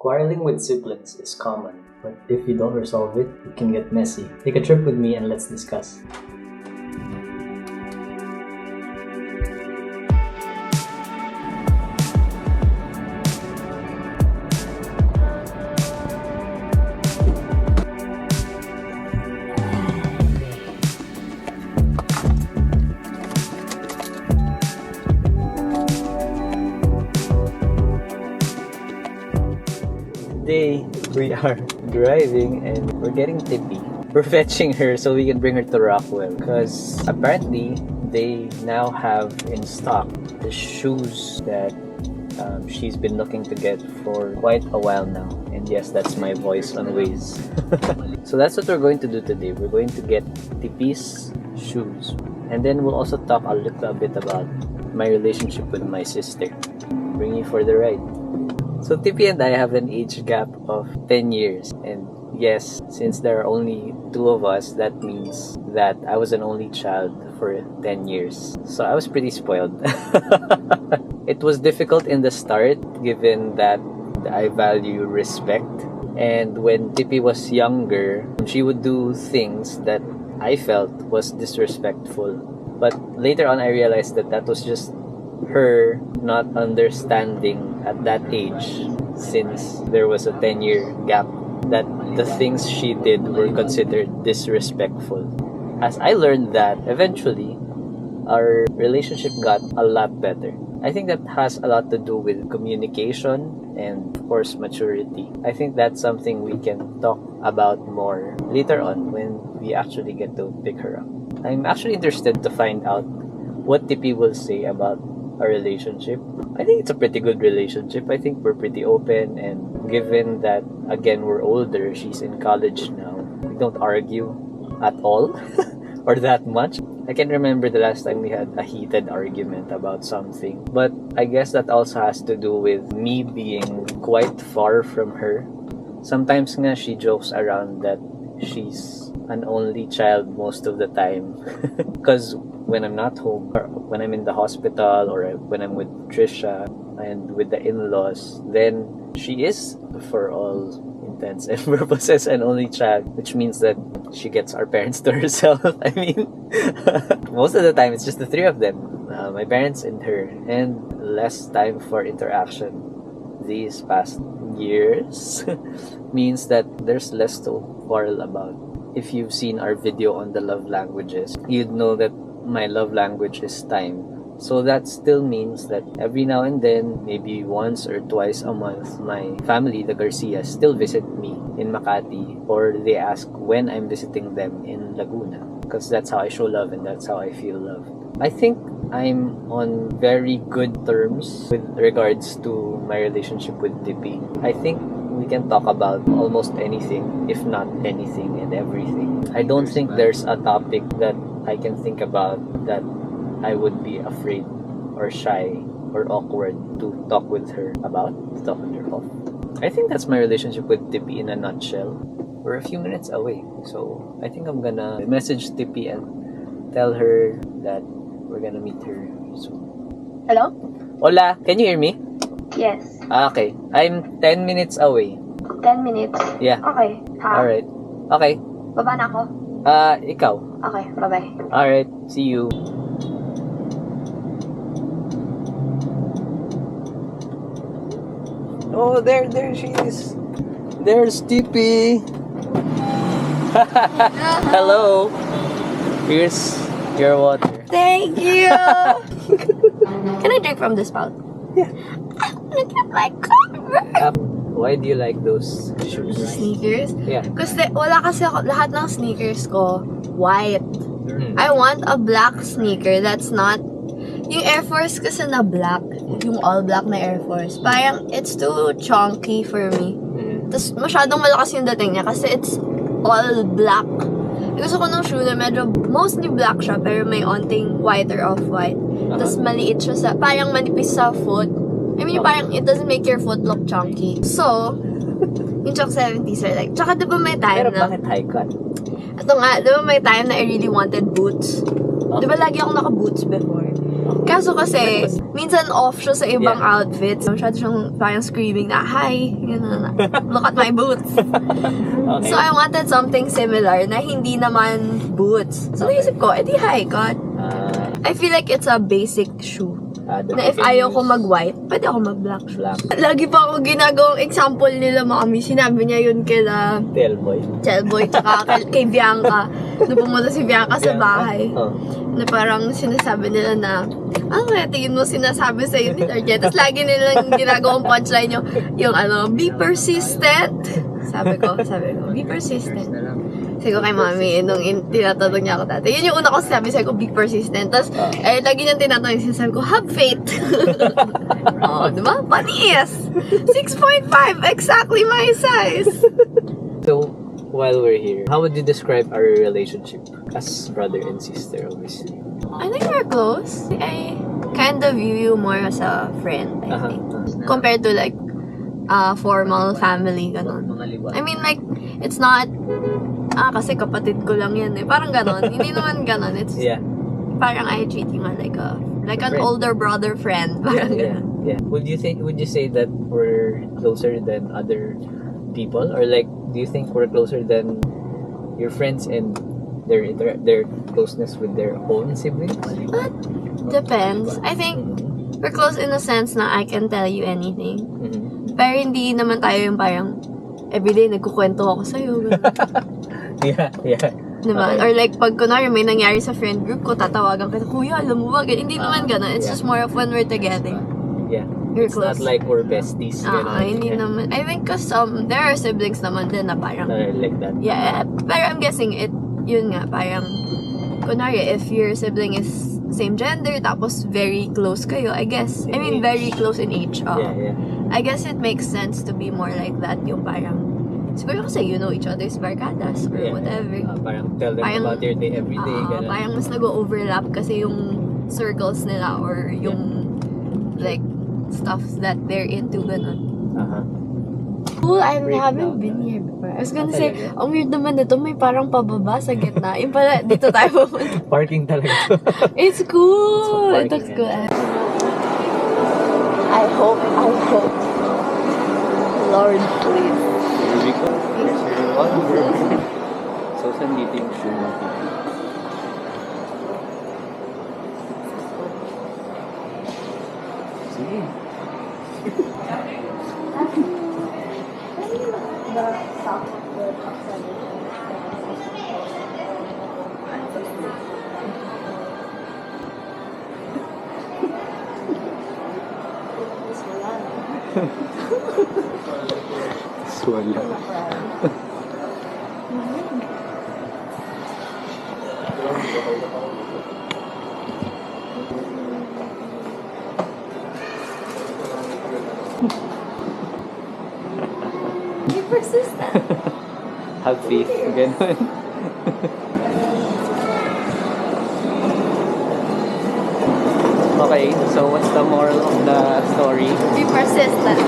Quarreling with siblings is common, but if you don't resolve it, it can get messy. Take a trip with me and let's discuss. Today, we are driving and we're getting Tippi. We're fetching her so we can bring her to Rockwell because apparently they now have in stock the shoes that she's been looking to get for quite a while now. And yes, that's my voice on Waze. So that's what we're going to do today. We're going to get Tippi's shoes. And then we'll also talk a little bit about my relationship with my sister. Bring you for the ride. So Tippi and I have an age gap of 10 years. And yes, since there are only two of us, that means that I was an only child for 10 years. So I was pretty spoiled. It was difficult in the start, given that I value respect. And when Tippi was younger, she would do things that I felt was disrespectful. But later on, I realized that that was just her not understanding at that age, since there was a 10-year gap, that the things she did were considered disrespectful. As I learned that, eventually, our relationship got a lot better. I think that has a lot to do with communication and, of course, maturity. I think that's something we can talk about more later on when we actually get to pick her up. I'm actually interested to find out what Tippi will say about our relationship. I think it's a pretty good relationship. I think we're pretty open, and given that, again, we're older, she's in college now, we don't argue at all or that much. I can remember the last time we had a heated argument about something, but I guess that also has to do with me being quite far from her. Sometimes nga she jokes around that she's an only child most of the time because when I'm not home, or when I'm in the hospital, or when I'm with Trisha and with the in-laws, then she is, for all intents and purposes, an only child, which means that she gets our parents to herself. I mean, most of the time it's just the three of them, my parents and her, and less time for interaction these past years means that there's less to quarrel about. If you've seen our video on the love languages, you'd know that my love language is time. So that still means that every now and then, maybe once or twice a month, my family, the Garcias, still visit me in Makati, or they ask when I'm visiting them in Laguna, because that's how I show love and that's how I feel love. I think I'm on very good terms with regards to my relationship with Tippi. I think we can talk about almost anything, if not anything and everything. I don't think there's a topic that I can think about that I would be afraid or shy or awkward to talk with her about, to talk with her off. I think that's my relationship with Tippi in a nutshell. We're a few minutes away, so I think I'm gonna message Tippi and tell her that we're gonna meet her soon. Hello? Hola, can you hear me? Yes. Okay, I'm 10 minutes away. 10 minutes? Yeah. Okay. Ha? Alright. Okay. Baba na ako? Ikaw. Okay, bye-bye. Alright, see you. Oh, there she is. There's Tippi. Hello. Here's your water. Thank you! Can I drink from the spout? Yeah. I wanna get my cover! Why do you like those shoes? Sneakers? Yeah. Kasi wala kasi ako, lahat ng sneakers ko, white. I want a black sneaker that's not, yung Air Force kasi na black, yung all black na Air Force, parang it's too chunky for me. Tapos masyadong malakas yung dating niya kasi it's all black. Gusto ko ng shoe na medyo mostly black siya pero may onting white or off-white. Tapos maliit siya sa, parang manipis sa foot. I mean, parang it doesn't make your foot look chunky. So, yung Chuck 70s are like, tsaka diba may time Pero bakit high cut? Ito nga, diba may time na I really wanted boots? Diba lagi ako naka-boots before? Kaso kasi, minsan off siya sa ibang outfits. Masyado siyang parang screaming na, hi, gano'n, look at my boots. Okay. So I wanted something similar na hindi naman boots. So naisip ko, edi high cut. I feel like it's a basic shoe. Na if ayaw ko mag-white, pwede ako mag-black shoes. Lagi pa ako ginagawang example nila, mami. Sinabi niya yun kila Tellboy, tsaka kay Bianca. Nung pumunta si Bianca sa bahay. Na parang sinasabi nila na, kaya tingin mo sinasabi sa'yo ni Target. Tapos lagi nilang ginagawang punchline yung be persistent. Sabi ko, be persistent. Sabi ko kay mami, nung tinatanong niya ako dati. Yun yung una ko sabi ko, be persistent. Tapos, lagi niyang tinatanong, sinasabi ko, have faith. Diba? Panis! 6.5, exactly my size. So, while we're here, how would you describe our relationship as brother and sister, obviously? I think we're close. I kind of view you more as a friend, I think. Compared to like, formal family, ganon. I mean, like, it's not, kasi kapatid ko lang yan eh. Parang ganon. Hindi naman ganon. It's parang I treat you like an older brother friend. Parang ganon. Would you say that we're closer than other people, or like, do you think we're closer than your friends and their closeness with their own siblings? But depends. I think we're close in a sense na I can tell you anything. Pero hindi naman tayo yung parang everyday nagkukwento ako sa'yo. Yeah. Diba? Okay. Or like, pag kunwari may nangyari sa friend group ko, tatawagan ka, kuya, alam mo ba? Hindi naman gano'n. It's just more of when we're together. You're It's close. not like we're besties. Hindi naman. I think cause there are siblings naman din na parang like that. Yeah, pero I'm guessing yun nga, parang kunwari, if your sibling is same gender, tapos very close kayo, I guess. I mean, very close in age. I guess it makes sense to be more like that, yung parang, siguro kasi you know each other's barkadas or whatever. Parang tell them about your day every day. Parang mas nag-overlap kasi yung circles nila or yung like stuff that they're into, ganun. Cool, I haven't been here before. I was gonna say, ang weird naman nito, may parang pababa sa gitna. Yung pala, dito tayo pumunta. Parking talaga. It's cool. It looks good. I hope. Lord, please. Here we go. So, saan dito yung shoe mo? Sige. Swala. Be persistent. Have faith. Ganun. Okay, so what's the moral of the story? Be persistent.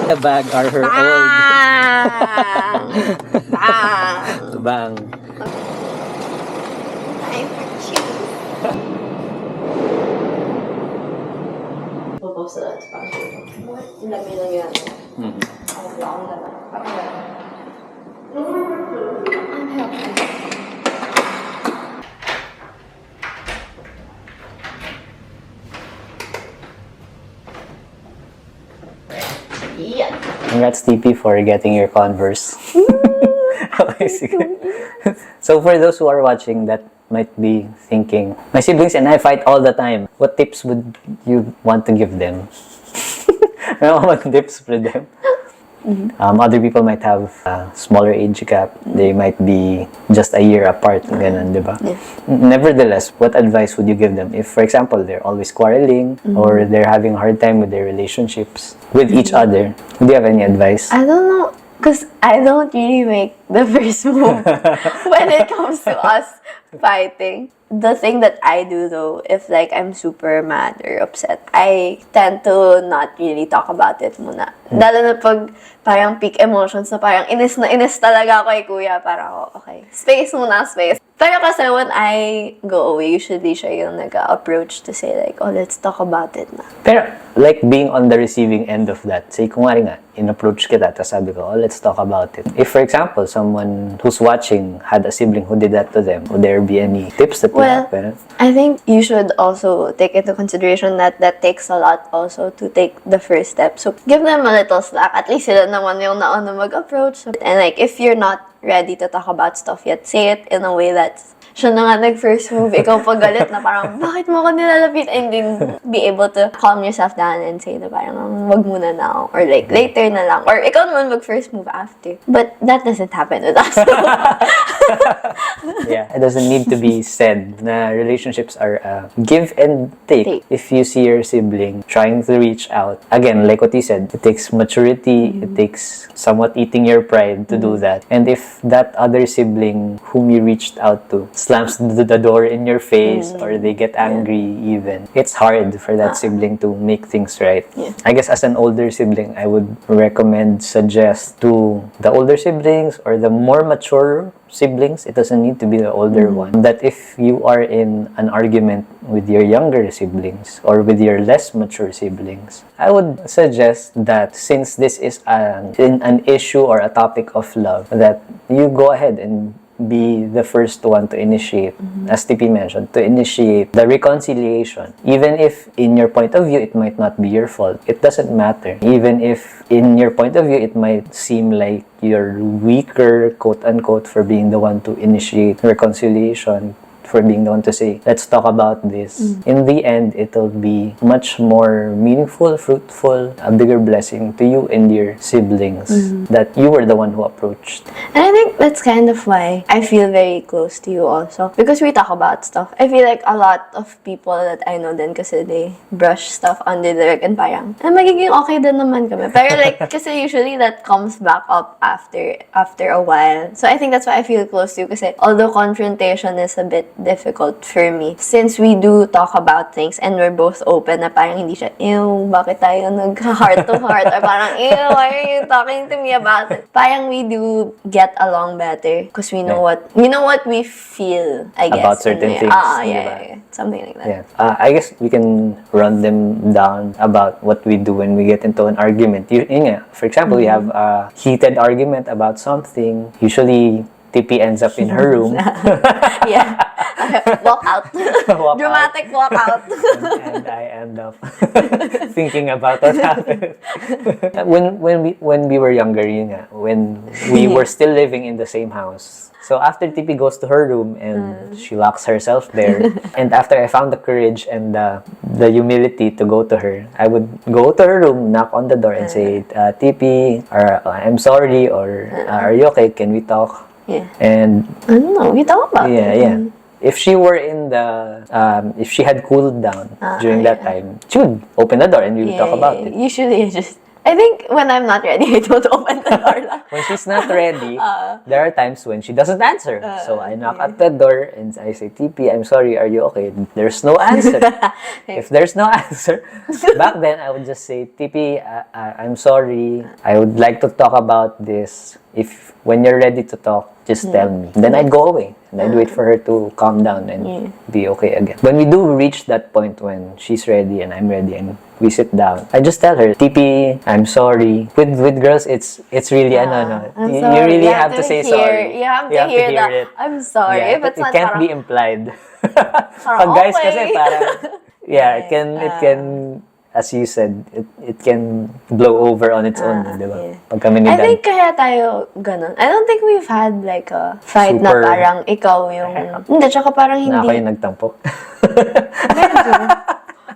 The bag are her old. Bang! Bang. Time for cheese. Popost na lang sa pang-show. Lagay lang yan. Yeah. Congrats, Tippi, for getting your Converse. Okay, sige. So for those who are watching that might be thinking, my siblings and I fight all the time. What tips would you want to give them? What tips for them? Other people might have a smaller age gap. They might be just a year apart. Ganun, di ba? Yeah. Nevertheless, what advice would you give them if, for example, they're always quarreling or they're having a hard time with their relationships with each other? Do you have any advice? I don't know, because I don't really make the first move when it comes to us fighting. The thing that I do though, if like I'm super mad or upset, I tend to not really talk about it muna. Lalo na pag parang peak emotions na parang inis na inis talaga ako kay kuya, para ako, okay, space muna, space. Pero kasi when I go away, usually siya yung nag-approach to say like, oh, let's talk about it na. Pero, like, being on the receiving end of that, say, kung nga, in-approach kita, tapos sabi ko, oh, let's talk about it. If, for example, someone who's watching had a sibling who did that to them, would there be any tips that you have? I think you should also take into consideration that takes a lot also to take the first step. So, give them a little slack. At least sila naman yung nauna mag-approach. And like, if you're not ready to talk about stuff yet, say it in a way that's siya na nga nag-first move, ikaw pagalit na parang, bakit mo ako nilalapit? And then, be able to calm yourself down and say na parang, wag muna na ako. Or like, later na lang. Or ikaw naman mag-first move after. But that doesn't happen with us. Yeah, it doesn't need to be said na relationships are give and take. If you see your sibling trying to reach out, again, like what you said, it takes maturity, it takes somewhat eating your pride to do that. And if that other sibling whom you reached out to slams the door in your face or they get angry even, it's hard for that sibling to make things right. I guess as an older sibling, I would suggest to the older siblings or the more mature siblings, it doesn't need to be the older one, that if you are in an argument with your younger siblings or with your less mature siblings, I would suggest that since this is an issue or a topic of love, that you go ahead and be the first one to initiate, as Tippi mentioned, to initiate the reconciliation. Even if in your point of view, it might not be your fault, it doesn't matter. Even if in your point of view, it might seem like you're weaker, quote-unquote, for being the one to initiate reconciliation, for being the one to say, let's talk about this. In the end, it'll be much more meaningful, fruitful, a bigger blessing to you and your siblings that you were the one who approached. And I think that's kind of why I feel very close to you also. Because we talk about stuff. I feel like a lot of people that I know din kasi they brush stuff under the rug and parang, magiging okay din naman kami. Pero like, kasi usually that comes back up after a while. So I think that's why I feel close to you kasi although confrontation is a bit difficult for me, since we do talk about things and we're both open na parang hindi siya, ew, bakit tayo nag-heart to heart? Or parang, ew, why are you talking to me about it? Parang we do get along better because we know what we feel, I guess. About certain things. Yeah. Something like that. Yeah. I guess we can run them down about what we do when we get into an argument. For example, we have a heated argument about something. Usually, Tippi ends up in her room. Yeah. Walk out. Dramatic walk out. and I end up thinking about what happened. when we were younger, when we were still living in the same house. So after Tippi goes to her room and she locks herself there, and after I found the courage and the humility to go to her, I would go to her room, knock on the door, and say, Tippi, or I'm sorry, or are you okay? Can we talk? Yeah. And I don't know. We talk about it. Yeah. If she were if she had cooled down during that time, she would open the door and we would talk about it. Usually, I think when I'm not ready, I don't open the door. When she's not ready, there are times when she doesn't answer. So I knock at the door and I say, Tippi, I'm sorry, are you okay? There's no answer. If there's no answer, back then I would just say, Tippi, I'm sorry. I would like to talk about this. When you're ready to talk, just tell me. Then I'd go away. And I'd wait for her to calm down and be okay again. When we do reach that point when she's ready and I'm ready and we sit down, I just tell her, Tippi, I'm sorry. With girls, it's really you really have to say sorry. You have to hear that. It. I'm sorry. Yeah, but it can't be implied. Pag guys kasi parang, it can as you said, it can blow over on its own, di ba? Yeah. Pag kami ni I think kaya tayo ganun. I don't think we've had like a fight na parang ikaw yung... Hindi, tsaka parang hindi... Na ako yung nagtampok.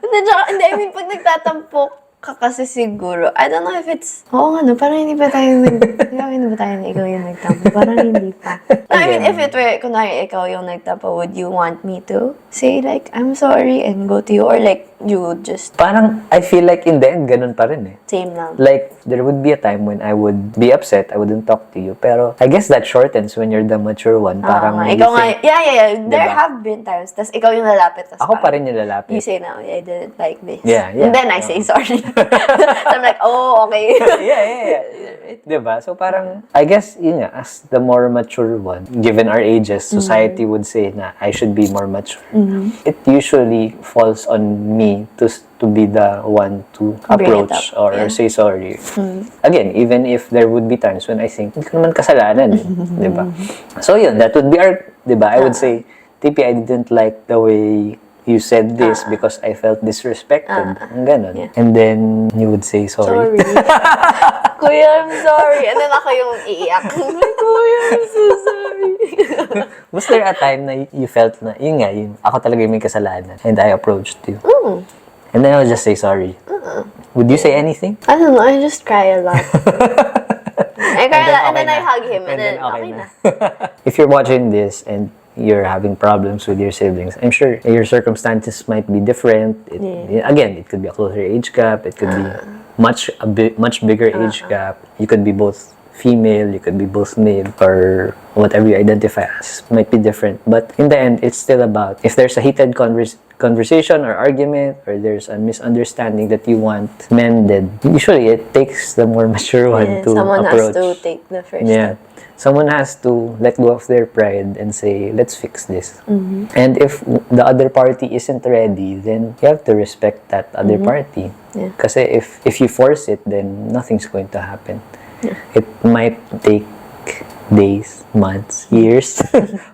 Hindi, I mean, pag nagtatampok ka kasi siguro, I don't know if it's... Oo nga, no, parang hindi pa tayo ikaw yung nagtampo. Parang hindi pa. I mean, if it were, kunwari ikaw yung nagtampo, would you want me to say like, I'm sorry and go to you? Or like, you would just... Parang, I feel like in the end, ganun pa rin eh. Same lang. Like, there would be a time when I would be upset, I wouldn't talk to you. Pero, I guess that shortens when you're the mature one. Parang, ikaw nga, yeah. There have been times, tas ikaw yung lalapit. Tas ako pa rin yung lalapit. You say, no, I didn't like this. Yeah. And then I say sorry. I'm like, oh, okay. yeah. Diba? So parang, I guess, yun nga, as the more mature one, given our ages, society would say na I should be more mature. It usually falls on me to be the one to approach or say sorry. Again, even if there would be times when I think, hindi ko naman kasalanan. Diba? So yun, that would be our, diba? I would say, Tippi, I didn't like the way you said this because I felt disrespected. Ganon. Yeah. And then, you would say sorry. Kuya, I'm sorry. And then ako yung iiyak. Kuya, I'm so sorry. Was there a time na you felt na, yun nga, ako talaga yung may kasalanan and I approached you? And then I would just say sorry. Would you say anything? I don't know. I just cry a lot. I cry a lot and then I hug him and then okay na. If you're watching this and you're having problems with your siblings, I'm sure your circumstances might be different. Again, it could be a closer age gap. It could be much bigger age gap. You could be both female, you could be both male, or whatever you identify as might be different. But in the end, it's still about, if there's a heated conversation or argument, or there's a misunderstanding that you want mended, usually it takes the more mature one to someone approach. Someone has to take the first step. Someone has to let go of their pride and say, let's fix this. And if the other party isn't ready, then you have to respect that other party. Because if you force it, then nothing's going to happen. It might take days, months, years.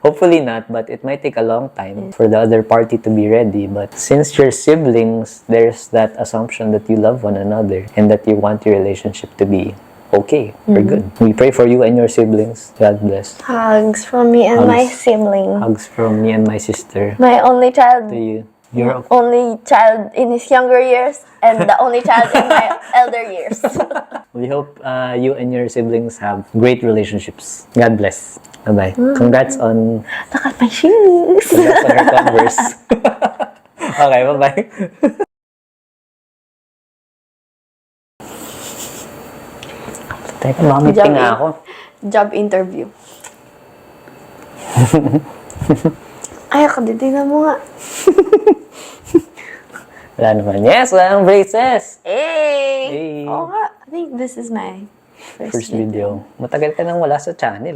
Hopefully not, but it might take a long time for the other party to be ready. But since you're siblings, there's that assumption that you love one another and that you want your relationship to be okay, we're good. We pray for you and your siblings. God bless. Hugs from me and my sibling. Hugs from me and my sister. My only child. To you. Your only child in his younger years and the only child in my elder years. We hope you and your siblings have great relationships. God bless. Bye-bye. Congrats on... Look at my shoes. Congrats on her Converse. Okay, bye-bye. Teka, mamiting na ako. Job interview. Ay, kadidinan mo nga. Wala naman. Yes, walang braces! Hey! Oo nga. I think this is my first video. Matagal ka nang wala sa channel.